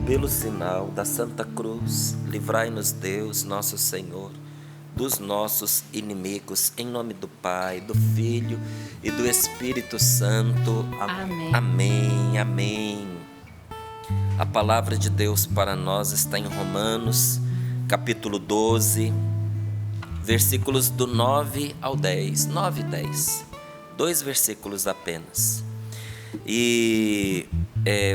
pelo sinal da Santa Cruz, livrai-nos Deus, nosso Senhor, dos nossos inimigos, em nome do Pai, do Filho e do Espírito Santo. Amém. Amém, amém. A palavra de Deus para nós está em Romanos, capítulo 12, versículos do 9 ao 10. 9 e 10. 2 versículos apenas. E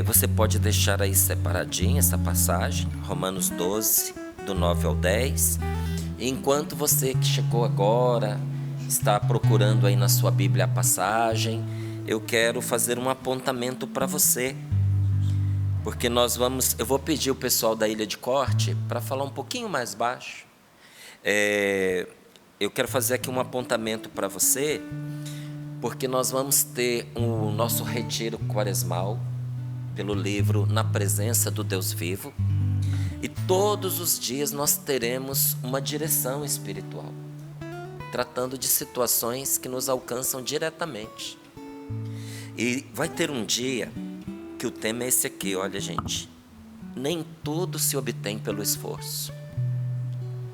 você pode deixar aí separadinha essa passagem, Romanos 12, do 9 ao 10. E enquanto você que chegou agora está procurando aí na sua Bíblia a passagem, eu quero fazer um apontamento para você. Porque eu vou pedir o pessoal da Ilha de Corte para falar um pouquinho mais baixo. Eu quero fazer aqui um apontamento para você, porque nós vamos ter o nosso retiro quaresmal pelo livro Na Presença do Deus Vivo, e todos os dias nós teremos uma direção espiritual, tratando de situações que nos alcançam diretamente. E vai ter um dia que o tema é esse aqui, olha gente, nem tudo se obtém pelo esforço.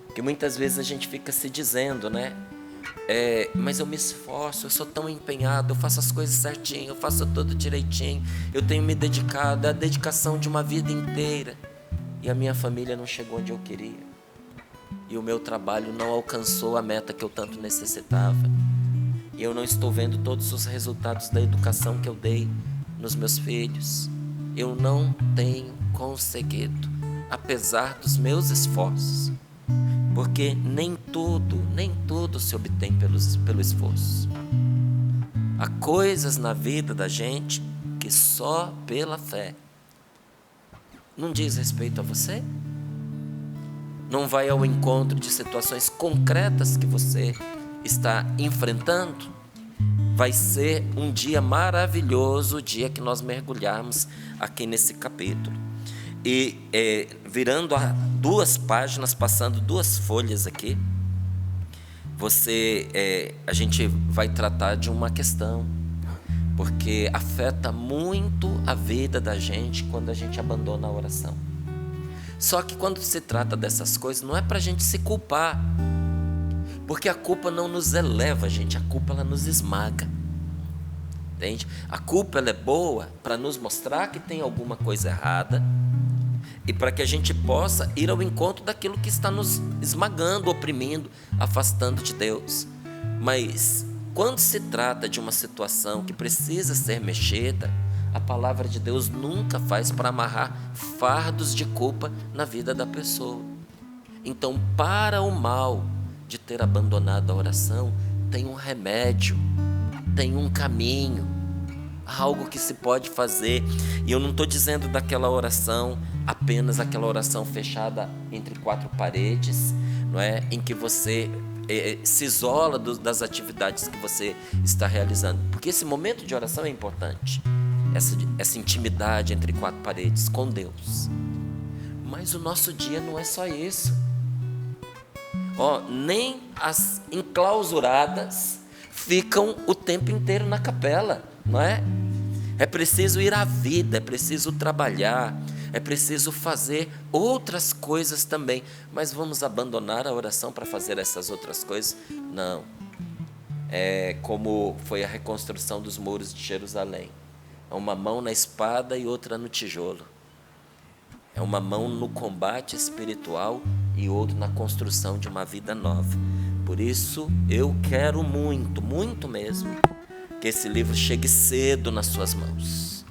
Porque muitas vezes a gente fica se dizendo, né? Mas eu me esforço, eu sou tão empenhado, eu faço as coisas certinho, eu faço tudo direitinho, eu tenho me dedicado, a dedicação de uma vida inteira, e a minha família não chegou onde eu queria, e o meu trabalho não alcançou a meta que eu tanto necessitava, e eu não estou vendo todos os resultados da educação que eu dei nos meus filhos. Eu não tenho conseguido, apesar dos meus esforços. Porque nem tudo se obtém pelo esforço. Há coisas na vida da gente que só pela fé. Não diz respeito a você? Não vai ao encontro de situações concretas que você está enfrentando? Vai ser um dia maravilhoso, o dia que nós mergulharmos aqui nesse capítulo. E virando a 2 páginas, passando 2 folhas aqui, a gente vai tratar de uma questão, porque afeta muito a vida da gente quando a gente abandona a oração. Só que quando se trata dessas coisas, não é para a gente se culpar, porque a culpa não nos eleva, gente, a culpa ela nos esmaga. Entende? A culpa ela é boa para nos mostrar que tem alguma coisa errada, e para que a gente possa ir ao encontro daquilo que está nos esmagando, oprimindo, afastando de Deus. Mas quando se trata de uma situação que precisa ser mexida, a palavra de Deus nunca faz para amarrar fardos de culpa na vida da pessoa. Então, para o mal de ter abandonado a oração, tem um remédio, tem um caminho, algo que se pode fazer. E eu não estou dizendo daquela oração, apenas aquela oração fechada entre 4 paredes, não é? Em que você se isola das atividades que você está realizando, porque esse momento de oração é importante, essa intimidade entre 4 paredes com Deus. Mas o nosso dia não é só isso. Nem as enclausuradas ficam o tempo inteiro na capela, não é? É preciso ir à vida, é preciso trabalhar, é preciso fazer outras coisas também. Mas vamos abandonar a oração para fazer essas outras coisas? Não. É como foi a reconstrução dos muros de Jerusalém. É uma mão na espada e outra no tijolo. É uma mão no combate espiritual e outra na construção de uma vida nova. Por isso, eu quero muito, muito mesmo, que esse livro chegue cedo nas suas mãos.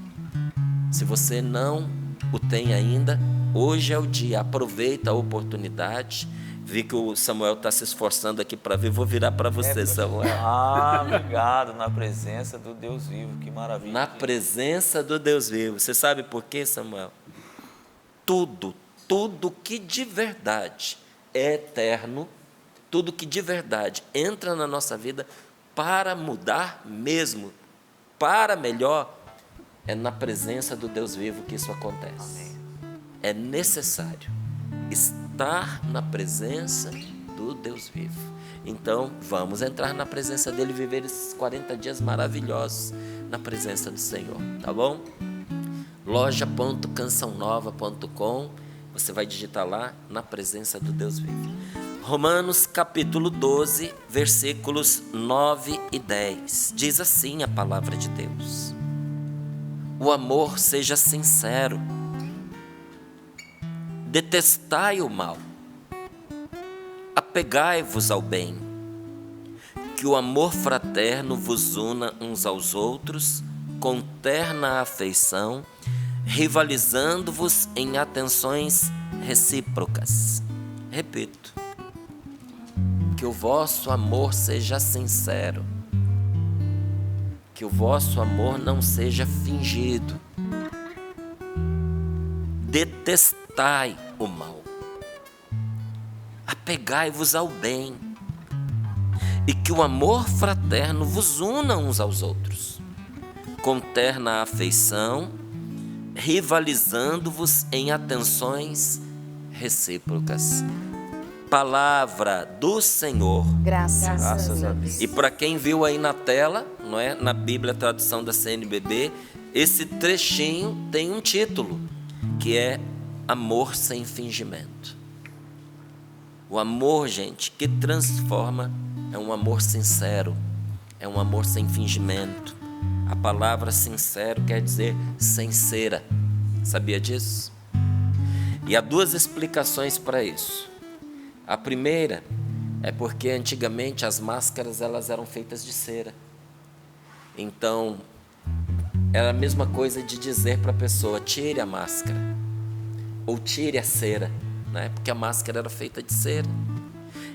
Se você não o tem ainda, hoje é o dia, aproveita a oportunidade. Vi que o Samuel está se esforçando aqui para ver, vou virar para você, Samuel. Obrigado, na presença do Deus vivo, que maravilha. Na presença do Deus vivo. Você sabe por quê, Samuel? Tudo que de verdade é eterno, tudo que de verdade entra na nossa vida para mudar mesmo, para melhor, é na presença do Deus vivo que isso acontece. É necessário estar na presença do Deus vivo. Então, vamos entrar na presença dele e viver esses 40 dias maravilhosos na presença do Senhor, tá bom? loja.cançãonova.com, você vai digitar lá, na presença do Deus vivo. Romanos capítulo 12, versículos 9 e 10. Diz assim a palavra de Deus: o amor seja sincero, detestai o mal, apegai-vos ao bem, que o amor fraterno vos una uns aos outros com terna afeição, rivalizando-vos em atenções recíprocas. Repito, que o vosso amor seja sincero, que o vosso amor não seja fingido. Detestai o mal, apegai-vos ao bem, e que o amor fraterno vos una uns aos outros, com terna afeição, rivalizando-vos em atenções recíprocas. Palavra do Senhor. Graças a Deus. E para quem viu aí na tela, não é? Na Bíblia, a tradução da CNBB, esse trechinho tem um título, que é Amor Sem Fingimento. O amor, gente, que transforma é um amor sincero, é um amor sem fingimento. A palavra sincero quer dizer sem cera. Sabia disso? E há duas explicações para isso. A primeira é porque antigamente as máscaras elas eram feitas de cera. Então, era a mesma coisa de dizer para a pessoa: tire a máscara ou tire a cera, né? Porque a máscara era feita de cera.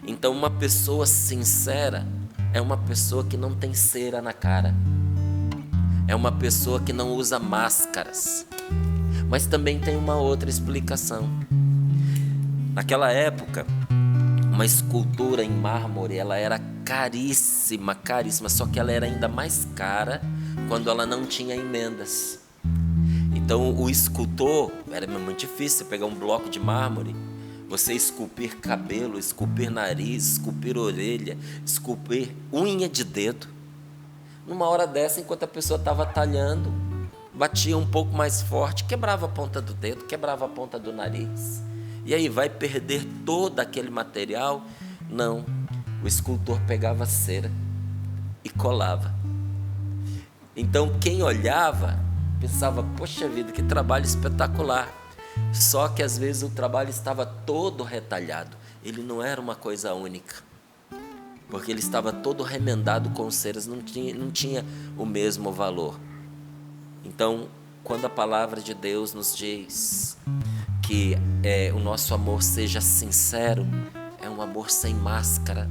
Então, uma pessoa sincera é uma pessoa que não tem cera na cara, é uma pessoa que não usa máscaras. Mas também tem uma outra explicação. Naquela época, uma escultura em mármore, ela era caríssima, só que ela era ainda mais cara quando ela não tinha emendas. Então o escultor, era muito difícil você pegar um bloco de mármore, você esculpir cabelo, esculpir nariz, esculpir orelha, esculpir unha de dedo. Numa hora dessa, enquanto a pessoa estava talhando, batia um pouco mais forte, quebrava a ponta do dedo, quebrava a ponta do nariz. E aí vai perder todo aquele material? Não, o escultor pegava cera e colava. Então quem olhava pensava: poxa vida, que trabalho espetacular. Só que às vezes o trabalho estava todo retalhado, ele não era uma coisa única, porque ele estava todo remendado com ceras, não tinha o mesmo valor. Então, quando a palavra de Deus nos diz que o nosso amor seja sincero, é um amor sem máscara,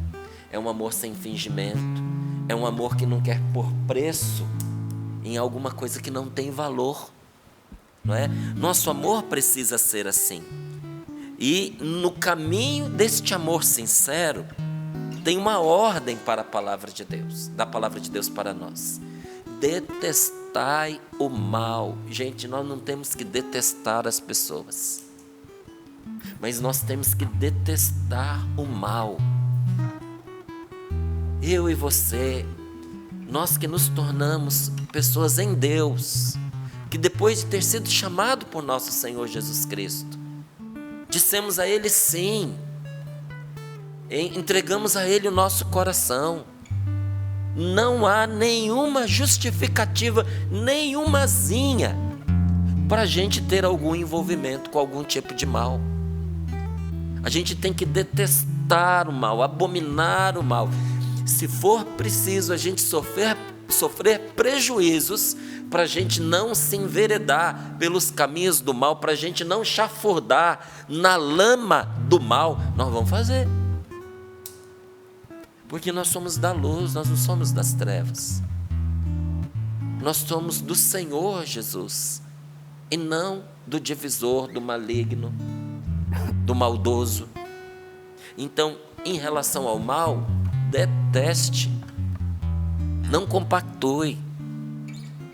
é um amor sem fingimento, é um amor que não quer pôr preço em alguma coisa que não tem valor, não é? Nosso amor precisa ser assim. E no caminho deste amor sincero, tem uma ordem para a palavra de Deus, da palavra de Deus para nós: detestai o mal. Gente, nós não temos que detestar as pessoas, mas nós temos que detestar o mal. Eu e você, nós que nos tornamos pessoas em Deus, que depois de ter sido chamado por nosso Senhor Jesus Cristo, dissemos a Ele sim, entregamos a Ele o nosso coração. Não há nenhuma justificativa, nenhumazinha, para a gente ter algum envolvimento com algum tipo de mal. A gente tem que detestar o mal, abominar o mal. Se for preciso a gente sofrer prejuízos, para a gente não se enveredar pelos caminhos do mal, para a gente não chafurdar na lama do mal, nós vamos fazer. Porque nós somos da luz, nós não somos das trevas. Nós somos do Senhor Jesus, e não do divisor, do maligno, do maldoso. Então, em relação ao mal, deteste, não compactue.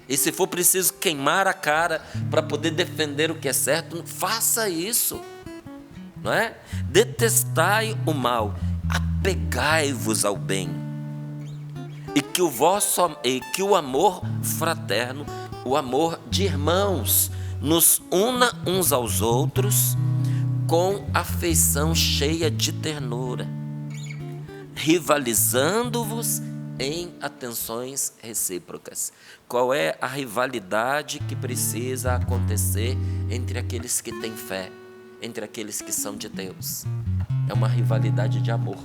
E se for preciso queimar a cara para poder defender o que é certo, faça isso, não é? Detestai o mal, apegai-vos ao bem, e que o amor fraterno, o amor de irmãos, nos una uns aos outros com afeição cheia de ternura, rivalizando-vos em atenções recíprocas. Qual é a rivalidade que precisa acontecer entre aqueles que têm fé, entre aqueles que são de Deus? É uma rivalidade de amor,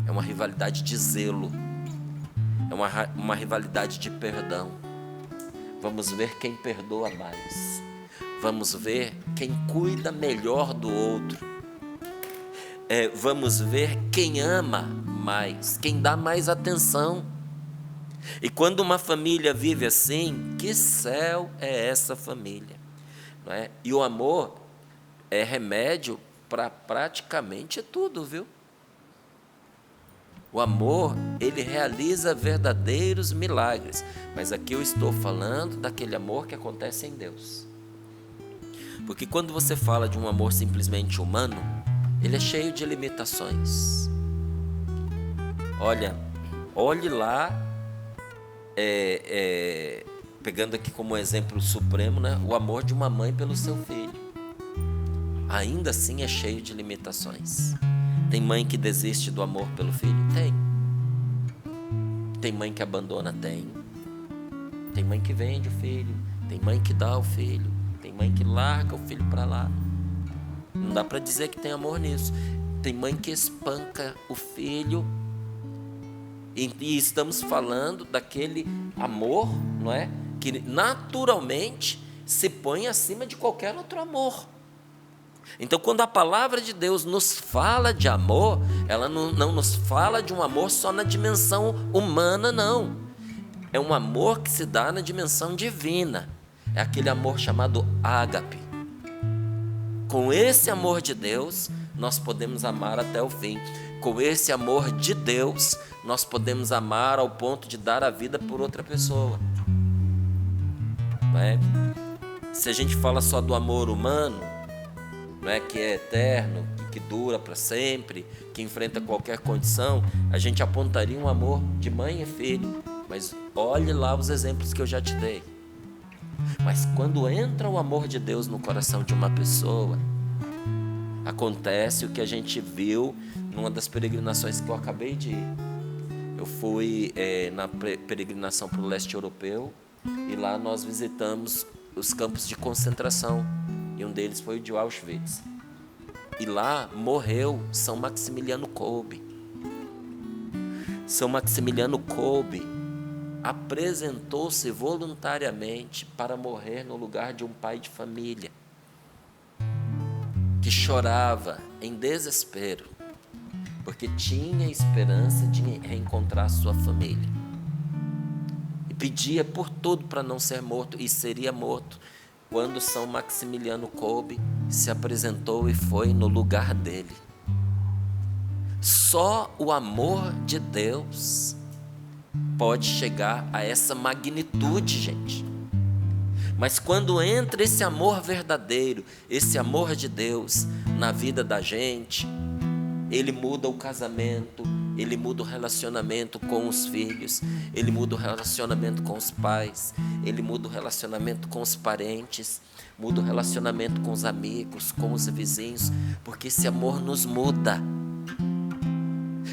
é uma rivalidade de zelo, é uma rivalidade de perdão. Vamos ver quem perdoa mais, vamos ver quem cuida melhor do outro, vamos ver quem ama mais, quem dá mais atenção. E quando uma família vive assim, que céu é essa família, não é? E o amor é remédio para praticamente tudo, viu? O amor, ele realiza verdadeiros milagres, mas aqui eu estou falando daquele amor que acontece em Deus. Porque quando você fala de um amor simplesmente humano, ele é cheio de limitações. Olhe lá, pegando aqui como exemplo supremo, né, o amor de uma mãe pelo seu filho. Ainda assim é cheio de limitações. Tem mãe que desiste do amor pelo filho? Tem. Tem mãe que abandona? Tem. Tem mãe que vende o filho, tem mãe que dá o filho, tem mãe que larga o filho para lá. Não dá para dizer que tem amor nisso. Tem mãe que espanca o filho. E estamos falando daquele amor, não é? Que naturalmente se põe acima de qualquer outro amor. Então, quando a palavra de Deus nos fala de amor, ela não nos fala de um amor só na dimensão humana, não. É um amor que se dá na dimensão divina. É aquele amor chamado ágape. Com esse amor de Deus, nós podemos amar até o fim. Com esse amor de Deus, nós podemos amar ao ponto de dar a vida por outra pessoa. Não é? Se a gente fala só do amor humano, não é, que é eterno, que dura para sempre, que enfrenta qualquer condição, a gente apontaria um amor de mãe e filho. Mas olhe lá os exemplos que eu já te dei. Mas quando entra o amor de Deus no coração de uma pessoa, acontece o que a gente viu numa das peregrinações que eu acabei de ir. Eu fui na peregrinação para o leste europeu e lá nós visitamos os campos de concentração. E um deles foi o de Auschwitz. E lá morreu São Maximiliano Kolbe. São Maximiliano Kolbe apresentou-se voluntariamente para morrer no lugar de um pai de família que chorava em desespero, porque tinha esperança de reencontrar sua família. E pedia por tudo para não ser morto, e seria morto quando São Maximiliano Kolbe se apresentou e foi no lugar dele. Só o amor de Deus pode chegar a essa magnitude, gente. Mas quando entra esse amor verdadeiro, esse amor de Deus na vida da gente, ele muda o casamento, ele muda o relacionamento com os filhos, ele muda o relacionamento com os pais, ele muda o relacionamento com os parentes, muda o relacionamento com os amigos, com os vizinhos, porque esse amor nos muda.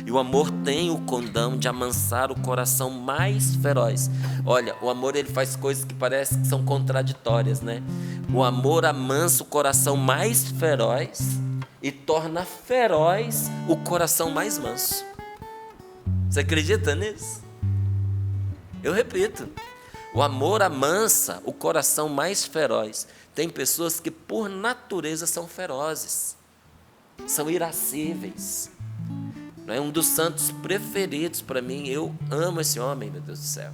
E o amor tem o condão de amansar o coração mais feroz. Olha, o amor, ele faz coisas que parecem que são contraditórias, né? O amor amansa o coração mais feroz e torna feroz o coração mais manso. Você acredita nisso? Eu repito, o amor amansa o coração mais feroz. Tem pessoas que por natureza são ferozes, são irascíveis. Não é um dos santos preferidos para mim. Eu amo esse homem, meu Deus do céu.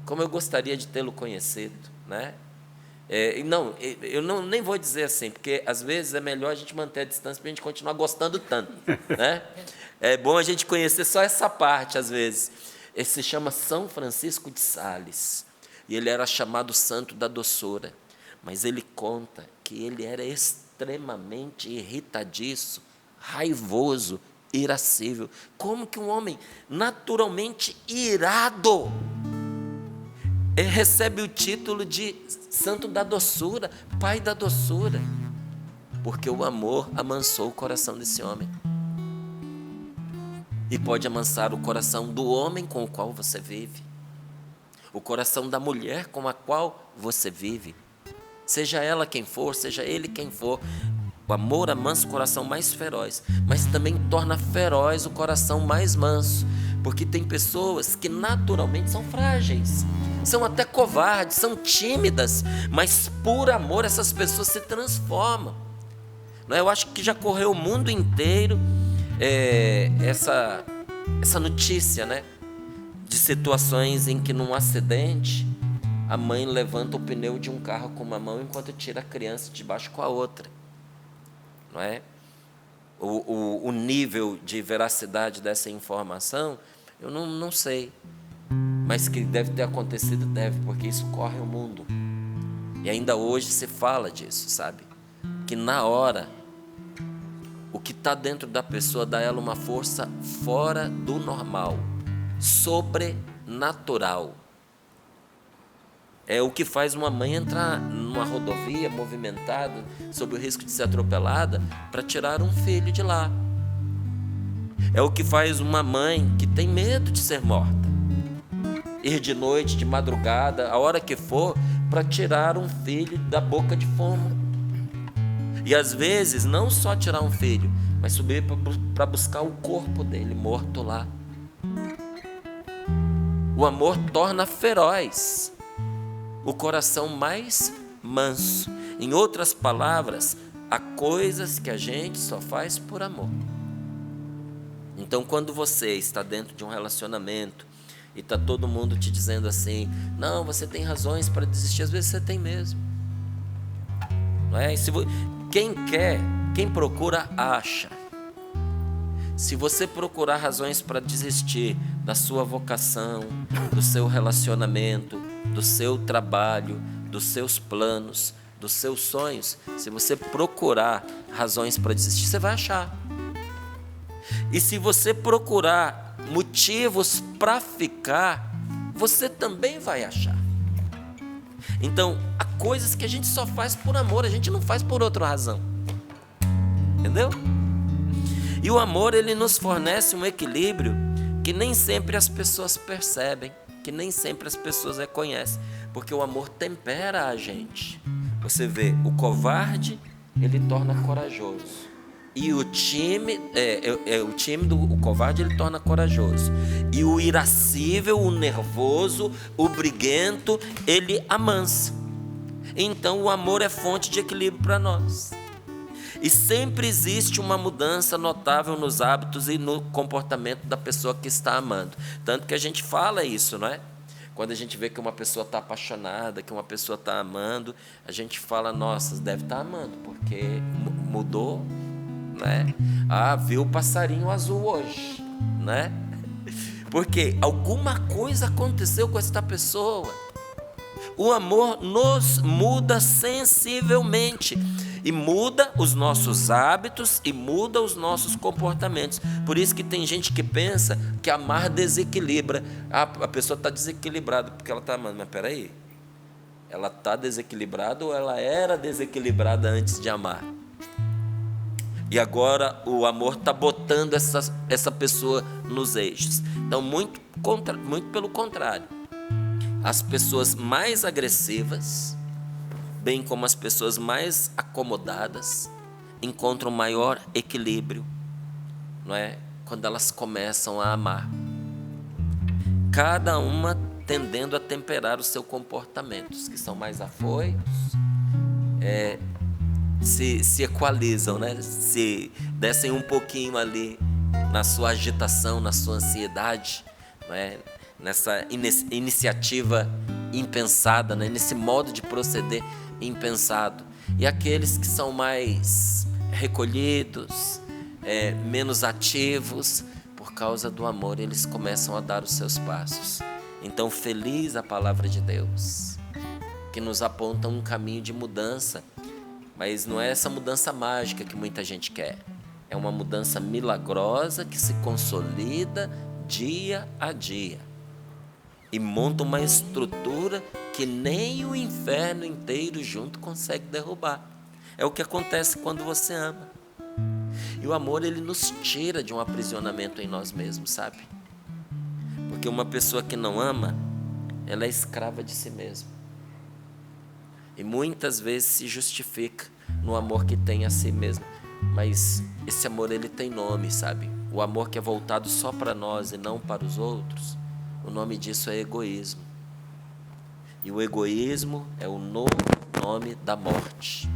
Como eu gostaria de tê-lo conhecido, né? Eu nem vou dizer assim, porque às vezes é melhor a gente manter a distância para a gente continuar gostando tanto, né? É bom a gente conhecer só essa parte, às vezes. Ele se chama São Francisco de Sales, e ele era chamado santo da doçura, mas ele conta que ele era extremamente irritadiço, raivoso, irascível. Como que um homem naturalmente irado recebe o título de Santo da Doçura, Pai da Doçura, porque o amor amansou o coração desse homem. E pode amansar o coração do homem com o qual você vive, o coração da mulher com a qual você vive, seja ela quem for, seja ele quem for. O amor amansa o coração mais feroz, mas também torna feroz o coração mais manso, porque tem pessoas que naturalmente são frágeis, são até covardes, são tímidas, mas por amor essas pessoas se transformam. Eu acho que já correu o mundo inteiro essa notícia, né? De situações em que num acidente a mãe levanta o pneu de um carro com uma mão enquanto tira a criança de baixo com a outra. Não é? O nível de veracidade dessa informação, eu não sei. Mas que deve ter acontecido, deve, porque isso corre o mundo. E ainda hoje se fala disso, sabe? Que na hora, o que está dentro da pessoa dá a ela uma força fora do normal, sobrenatural. É o que faz uma mãe entrar numa rodovia movimentada, sob o risco de ser atropelada, para tirar um filho de lá. É o que faz uma mãe que tem medo de ser morta ir de noite, de madrugada, a hora que for, para tirar um filho da boca de fome. E às vezes, não só tirar um filho, mas subir para buscar o corpo dele morto lá. O amor torna feroz o coração mais manso. Em outras palavras, há coisas que a gente só faz por amor. Então, quando você está dentro de um relacionamento e está todo mundo te dizendo assim, não, você tem razões para desistir, às vezes você tem mesmo. Não é? Quem quer, quem procura, acha. Se você procurar razões para desistir da sua vocação, do seu relacionamento, do seu trabalho, dos seus planos, dos seus sonhos, se você procurar razões para desistir, você vai achar. E se você procurar motivos para ficar, você também vai achar. Então, há coisas que a gente só faz por amor, a gente não faz por outra razão. Entendeu? E o amor, ele nos fornece um equilíbrio que nem sempre as pessoas percebem, que nem sempre as pessoas reconhecem, porque o amor tempera a gente. Você vê, o covarde, ele torna corajoso. E o tímido, o covarde, ele torna corajoso. E o irascível, o nervoso, o briguento, ele amansa. Então o amor é fonte de equilíbrio para nós. E sempre existe uma mudança notável nos hábitos e no comportamento da pessoa que está amando. Tanto que a gente fala isso, não é? Quando a gente vê que uma pessoa está apaixonada, que uma pessoa está amando, a gente fala, nossa, deve estar amando, porque mudou, né? Ah, viu o passarinho azul hoje, né? Porque alguma coisa aconteceu com esta pessoa. O amor nos muda sensivelmente e muda os nossos hábitos e muda os nossos comportamentos. Por isso que tem gente que pensa que amar desequilibra. A pessoa está desequilibrada porque ela está amando. Mas peraí, ela está desequilibrada ou ela era desequilibrada antes de amar? E agora o amor está botando essa pessoa nos eixos. Então, muito pelo contrário. As pessoas mais agressivas, bem como as pessoas mais acomodadas, encontram maior equilíbrio, não é? Quando elas começam a amar. Cada uma tendendo a temperar o seu comportamento. Os que são mais afoitos se equalizam, né? Se descem um pouquinho ali na sua agitação, na sua ansiedade, não é? Nessa iniciativa impensada, né? Nesse modo de proceder impensado. E aqueles que são mais recolhidos, menos ativos, por causa do amor, eles começam a dar os seus passos. Então, feliz a palavra de Deus, que nos aponta um caminho de mudança, mas não é essa mudança mágica que muita gente quer. É uma mudança milagrosa que se consolida dia a dia. e monta uma estrutura que nem o inferno inteiro junto consegue derrubar. É o que acontece quando você ama. E o amor, ele nos tira de um aprisionamento em nós mesmos, sabe? Porque uma pessoa que não ama, ela é escrava de si mesma. E muitas vezes se justifica no amor que tem a si mesma. Mas esse amor, ele tem nome, sabe? O amor que é voltado só para nós e não para os outros, o nome disso é egoísmo. E o egoísmo é o novo nome da morte.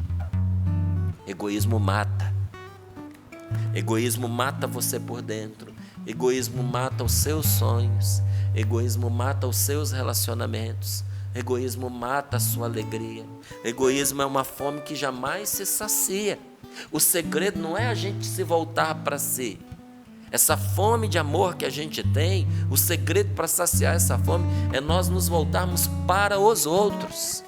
Egoísmo mata. Egoísmo mata você por dentro. Egoísmo mata os seus sonhos. Egoísmo mata os seus relacionamentos. Egoísmo mata a sua alegria. Egoísmo é uma fome que jamais se sacia. O segredo não é a gente se voltar para si. Essa fome de amor que a gente tem, o segredo para saciar essa fome é nós nos voltarmos para os outros.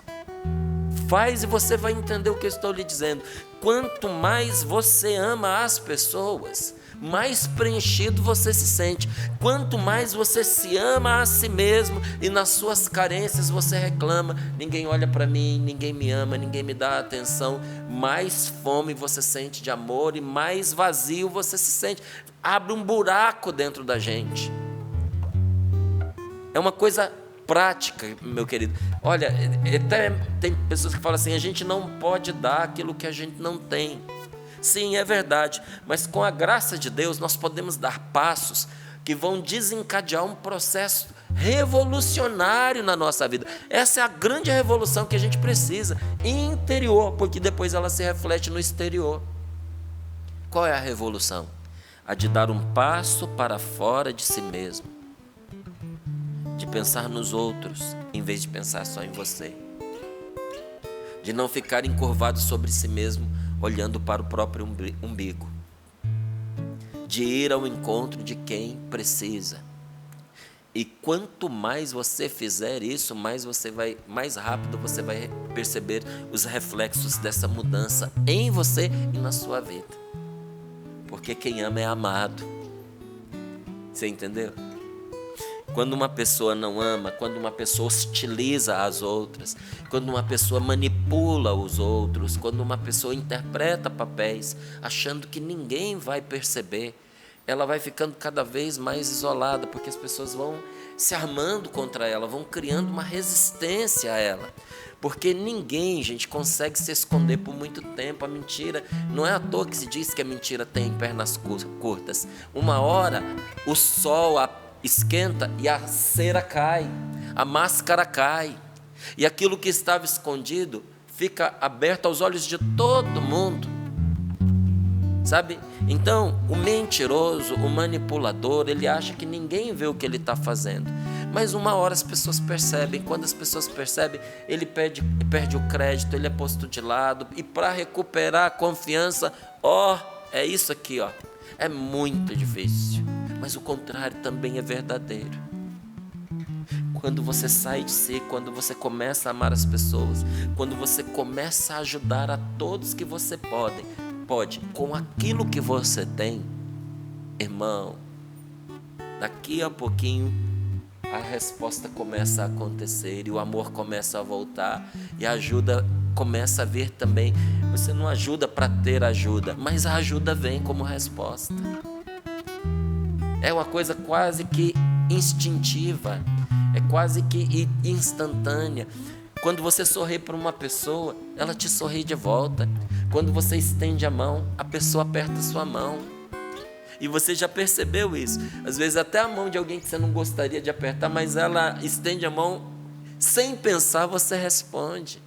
Faz e você vai entender o que eu estou lhe dizendo. Quanto mais você ama as pessoas, mais preenchido você se sente. Quanto mais você se ama a si mesmo e nas suas carências você reclama, ninguém olha para mim, ninguém me ama, ninguém me dá atenção, mais fome você sente de amor e mais vazio você se sente. Abre um buraco dentro da gente. É uma coisa prática, meu querido. Olha, até tem pessoas que falam assim, a gente não pode dar aquilo que a gente não tem. Sim, é verdade, mas com a graça de Deus nós podemos dar passos que vão desencadear um processo revolucionário na nossa vida. Essa é a grande revolução que a gente precisa, interior, porque depois ela se reflete no exterior. Qual é a revolução? A de dar um passo para fora de si mesmo, de pensar nos outros em vez de pensar só em você, de não ficar encurvado sobre si mesmo olhando para o próprio umbigo, de ir ao encontro de quem precisa. E quanto mais você fizer isso, mais rápido você vai perceber os reflexos dessa mudança em você e na sua vida. Porque quem ama é amado. Você entendeu? Quando uma pessoa não ama, quando uma pessoa hostiliza as outras, quando uma pessoa manipula os outros, quando uma pessoa interpreta papéis, achando que ninguém vai perceber, ela vai ficando cada vez mais isolada, porque as pessoas vão se armando contra ela, vão criando uma resistência a ela. Porque ninguém, gente, consegue se esconder por muito tempo. A mentira, não é à toa que se diz que a mentira tem pernas curtas. Uma hora o sol esquenta e a cera cai, a máscara cai, e aquilo que estava escondido fica aberto aos olhos de todo mundo, sabe? Então, o mentiroso, o manipulador, ele acha que ninguém vê o que ele está fazendo, mas uma hora as pessoas percebem. Quando as pessoas percebem, ele perde o crédito, ele é posto de lado, e para recuperar a confiança, é isso aqui, é muito difícil. Mas o contrário também é verdadeiro. Quando você sai de si, quando você começa a amar as pessoas, quando você começa a ajudar a todos que você pode, com aquilo que você tem, irmão, daqui a pouquinho a resposta começa a acontecer e o amor começa a voltar e a ajuda começa a vir também. Você não ajuda para ter ajuda, mas a ajuda vem como resposta. É uma coisa quase que instintiva, é quase que instantânea. Quando você sorri para uma pessoa, ela te sorri de volta. Quando você estende a mão, a pessoa aperta a sua mão. E você já percebeu isso? Às vezes até a mão de alguém que você não gostaria de apertar, mas ela estende a mão, sem pensar você responde.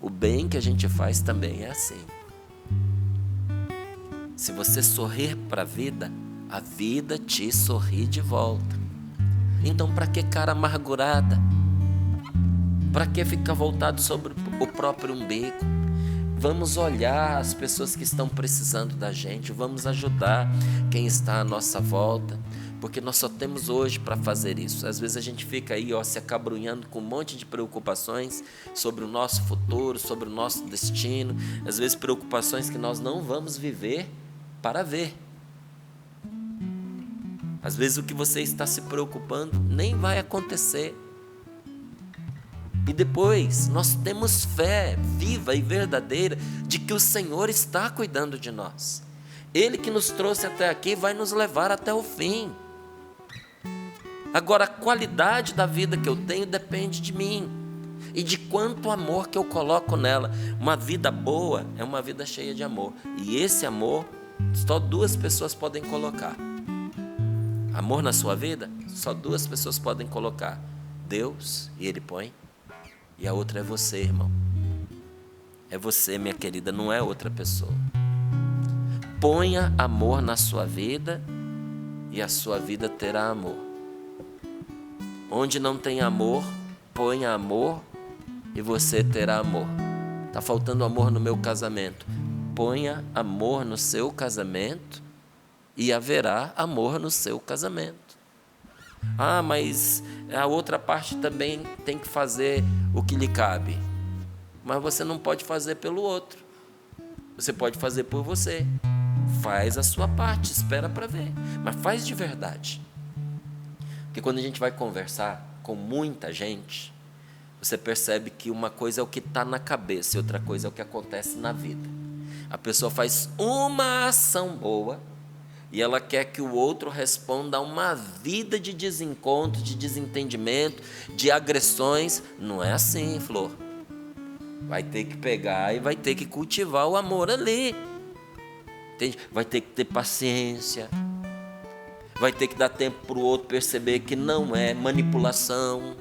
O bem que a gente faz também é assim. Se você sorrir para a vida te sorri de volta. Então, para que cara amargurada? Para que ficar voltado sobre o próprio umbigo? Vamos olhar as pessoas que estão precisando da gente, vamos ajudar quem está à nossa volta, porque nós só temos hoje para fazer isso. Às vezes a gente fica aí se acabrunhando com um monte de preocupações sobre o nosso futuro, sobre o nosso destino, às vezes preocupações que nós não vamos viver para ver. Às vezes o que você está se preocupando nem vai acontecer. E depois nós temos fé viva e verdadeira de que o Senhor está cuidando de nós. Ele que nos trouxe até aqui vai nos levar até o fim. Agora, a qualidade da vida que eu tenho depende de mim e de quanto amor que eu coloco nela. Uma vida boa é uma vida cheia de amor. E esse amor, só 2 pessoas podem colocar. Amor na sua vida, só 2 pessoas podem colocar. Deus, e Ele põe. E a outra é você, irmão. É você, minha querida, não é outra pessoa. Ponha amor na sua vida e a sua vida terá amor. Onde não tem amor, ponha amor e você terá amor. Está faltando amor no meu casamento. Ponha amor no seu casamento e haverá amor no seu casamento. Ah, mas a outra parte também tem que fazer o que lhe cabe. Mas você não pode fazer pelo outro. Você pode fazer por você. Faz a sua parte, espera para ver. Mas faz de verdade. Porque quando a gente vai conversar com muita gente, você percebe que uma coisa é o que está na cabeça e outra coisa é o que acontece na vida. A pessoa faz uma ação boa e ela quer que o outro responda a uma vida de desencontro, de desentendimento, de agressões. Não é assim, Flor. Vai ter que pegar e vai ter que cultivar o amor ali. Entende? Vai ter que ter paciência. Vai ter que dar tempo para o outro perceber que não é manipulação.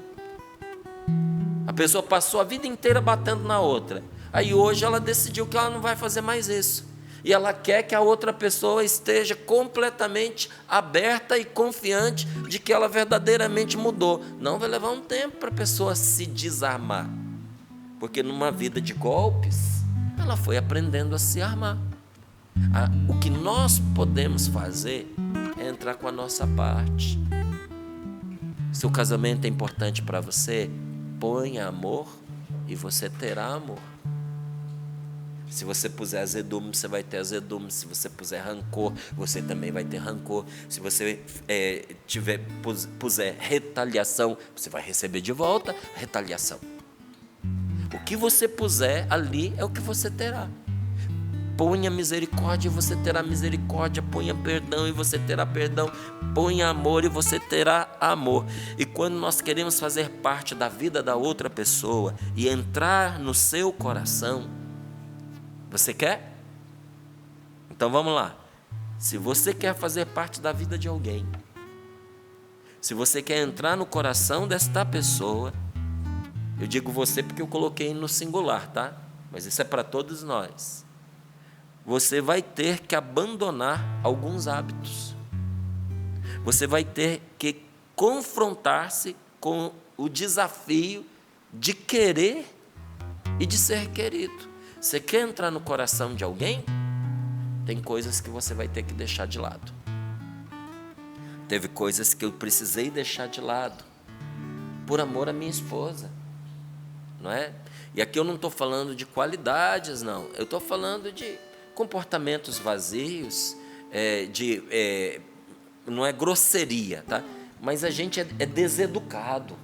A pessoa passou a vida inteira batendo na outra. Aí hoje ela decidiu que ela não vai fazer mais isso. E ela quer que a outra pessoa esteja completamente aberta e confiante de que ela verdadeiramente mudou. Não, vai levar um tempo para a pessoa se desarmar. Porque numa vida de golpes, ela foi aprendendo a se armar. O que nós podemos fazer é entrar com a nossa parte. Se o casamento é importante para você, ponha amor e você terá amor. Se você puser azedume, você vai ter azedume. Se você puser rancor, você também vai ter rancor. Se você puser retaliação, você vai receber de volta retaliação. O que você puser ali é o que você terá. Ponha misericórdia e você terá misericórdia. Ponha perdão e você terá perdão. Ponha amor e você terá amor. E quando nós queremos fazer parte da vida da outra pessoa e entrar no seu coração, você quer? Então vamos lá. Se você quer fazer parte da vida de alguém, se você quer entrar no coração desta pessoa, eu digo você porque eu coloquei no singular, tá? Mas isso é para todos nós. Você vai ter que abandonar alguns hábitos. Você vai ter que confrontar-se com o desafio de querer e de ser querido. Você quer entrar no coração de alguém? Tem coisas que você vai ter que deixar de lado. Teve coisas que eu precisei deixar de lado por amor à minha esposa, não é? E aqui eu não estou falando de qualidades, não. Eu estou falando de comportamentos vazios, não é grosseria, tá? Mas a gente é deseducado,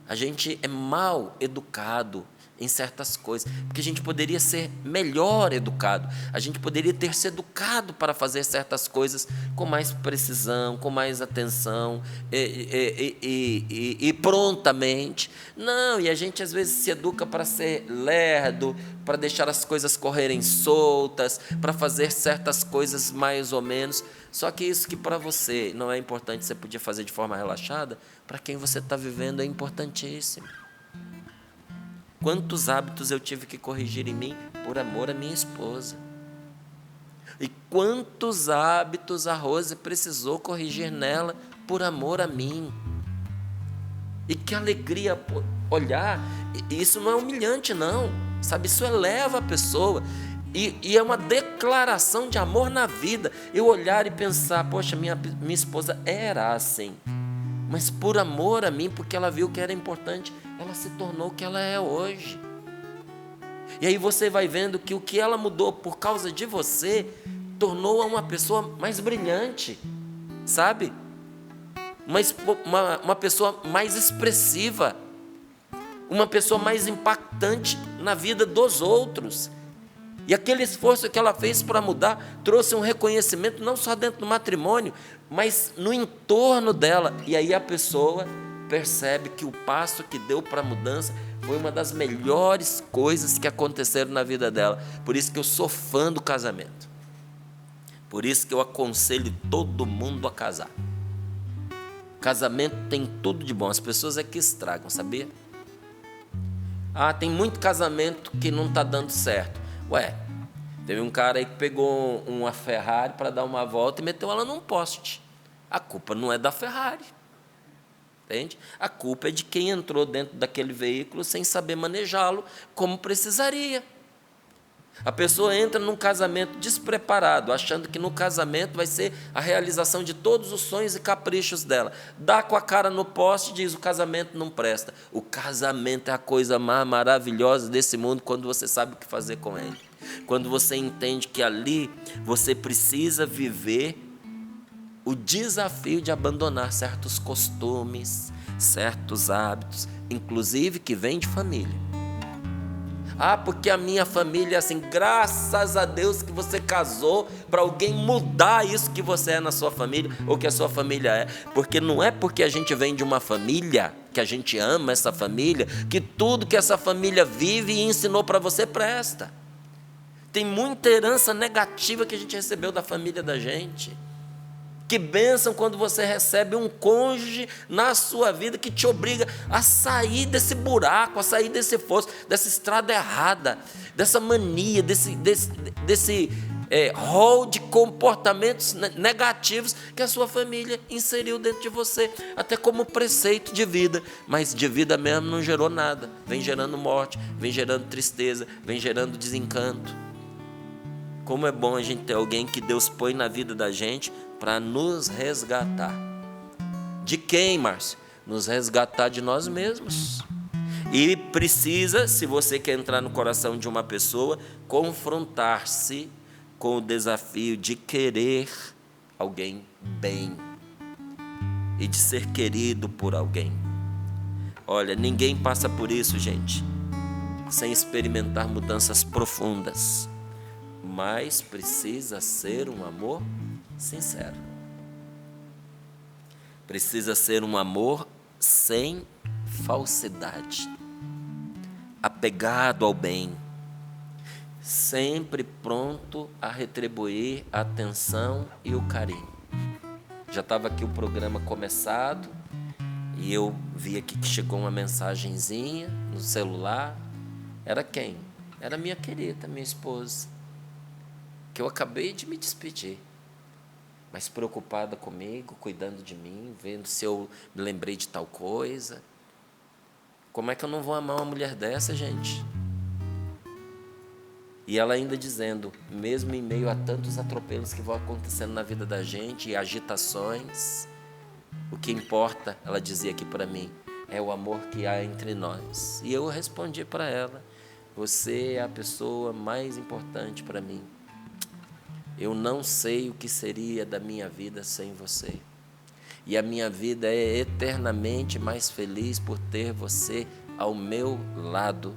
a gente é mal educado em certas coisas, porque a gente poderia ser melhor educado, a gente poderia ter se educado para fazer certas coisas com mais precisão, com mais atenção e prontamente. Não, e a gente às vezes se educa para ser lerdo, para deixar as coisas correrem soltas, para fazer certas coisas mais ou menos. Só que isso que para você não é importante, você podia fazer de forma relaxada, para quem você está vivendo é importantíssimo. Quantos hábitos eu tive que corrigir em mim por amor à minha esposa? E quantos hábitos a Rose precisou corrigir nela por amor a mim? E que alegria olhar, isso não é humilhante não, sabe? Isso eleva a pessoa e é uma declaração de amor na vida. Eu olhar e pensar, poxa, minha esposa era assim, mas por amor a mim, porque ela viu que era importante, ela se tornou o que ela é hoje. E aí você vai vendo que o que ela mudou por causa de você, tornou-a uma pessoa mais brilhante, sabe? uma pessoa mais expressiva, uma pessoa mais impactante na vida dos outros. E aquele esforço que ela fez para mudar trouxe um reconhecimento não só dentro do matrimônio, mas no entorno dela. E aí a pessoa percebe que o passo que deu para a mudança foi uma das melhores coisas que aconteceram na vida dela. Por isso que eu sou fã do casamento. Por isso que eu aconselho todo mundo a casar. Casamento tem tudo de bom. As pessoas é que estragam, sabia? Tem muito casamento que não está dando certo. Teve um cara aí que pegou uma Ferrari para dar uma volta e meteu ela num poste. A culpa não é da Ferrari. Entende? A culpa é de quem entrou dentro daquele veículo sem saber manejá-lo como precisaria. A pessoa entra num casamento despreparado, achando que no casamento vai ser a realização de todos os sonhos e caprichos dela. Dá com a cara no poste e diz: o casamento não presta. O casamento é a coisa mais maravilhosa desse mundo quando você sabe o que fazer com ele. Quando você entende que ali você precisa viver o desafio de abandonar certos costumes, certos hábitos, inclusive que vêm de família. Porque a minha família é assim. Graças a Deus que você casou para alguém mudar isso que você é na sua família, ou que a sua família é. Porque não é porque a gente vem de uma família, que a gente ama essa família, que tudo que essa família vive e ensinou para você presta. Tem muita herança negativa que a gente recebeu da família da gente. Que bênção quando você recebe um cônjuge na sua vida que te obriga a sair desse buraco, a sair desse fosso, dessa estrada errada, dessa mania, desse rol de comportamentos negativos que a sua família inseriu dentro de você, até como preceito de vida, mas de vida mesmo não gerou nada, vem gerando morte, vem gerando tristeza, vem gerando desencanto. Como é bom a gente ter alguém que Deus põe na vida da gente para nos resgatar. De quem, Márcio? Nos resgatar de nós mesmos. E precisa, se você quer entrar no coração de uma pessoa, confrontar-se com o desafio de querer alguém bem e de ser querido por alguém. Olha, ninguém passa por isso, gente, sem experimentar mudanças profundas. Mas precisa ser um amor sincero. Precisa ser um amor sem falsidade, apegado ao bem, sempre pronto a retribuir a atenção e o carinho. Já estava aqui o programa começado e eu vi aqui que chegou uma mensagenzinha no celular. Era quem? Era minha querida, minha esposa, que eu acabei de me despedir, mas preocupada comigo, cuidando de mim, vendo se eu me lembrei de tal coisa. Como é que eu não vou amar uma mulher dessa, gente? E ela ainda dizendo, mesmo em meio a tantos atropelos que vão acontecendo na vida da gente e agitações, o que importa, ela dizia aqui para mim, é o amor que há entre nós. E eu respondi para ela, você é a pessoa mais importante para mim. Eu não sei o que seria da minha vida sem você. E a minha vida é eternamente mais feliz por ter você ao meu lado.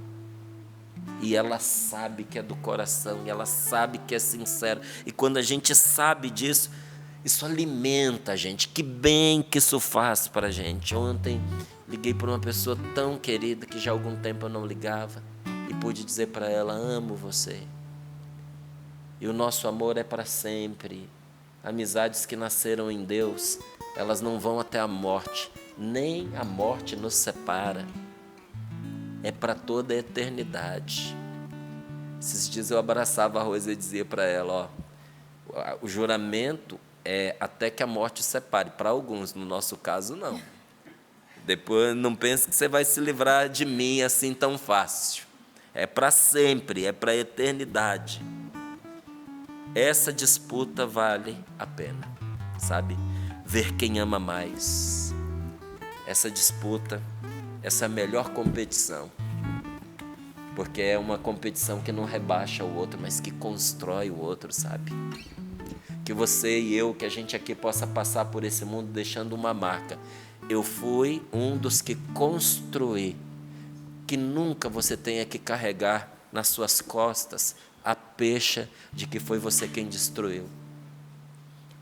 E ela sabe que é do coração, e ela sabe que é sincero. E quando a gente sabe disso, isso alimenta a gente. Que bem que isso faz para a gente. Ontem liguei para uma pessoa tão querida que já há algum tempo eu não ligava. E pude dizer para ela, amo você. E o nosso amor é para sempre. Amizades que nasceram em Deus, elas não vão até a morte. Nem a morte nos separa. É para toda a eternidade. Esses dias eu abraçava a Rosa e dizia para ela, o juramento é até que a morte separe. Para alguns, no nosso caso, não. Depois não pense que você vai se livrar de mim assim tão fácil. É para sempre, é para a eternidade. Essa disputa vale a pena, sabe? Ver quem ama mais. Essa disputa, essa é a melhor competição. Porque é uma competição que não rebaixa o outro, mas que constrói o outro, sabe? Que que você e eu, que a gente aqui possa passar por esse mundo deixando uma marca. Eu fui um dos que construí, que nunca você tenha que carregar nas suas costas a pecha de que foi você quem destruiu.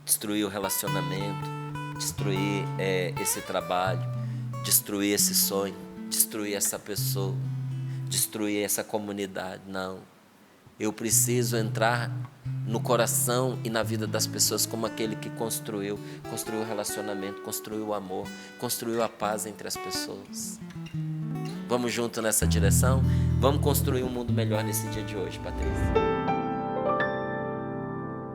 Destruir o relacionamento, destruir esse trabalho, destruir esse sonho, destruir essa pessoa, destruir essa comunidade. Não. Eu preciso entrar no coração e na vida das pessoas como aquele que construiu o relacionamento, construiu o amor, construiu a paz entre as pessoas. Vamos junto nessa direção? Vamos construir um mundo melhor nesse dia de hoje, Patrícia.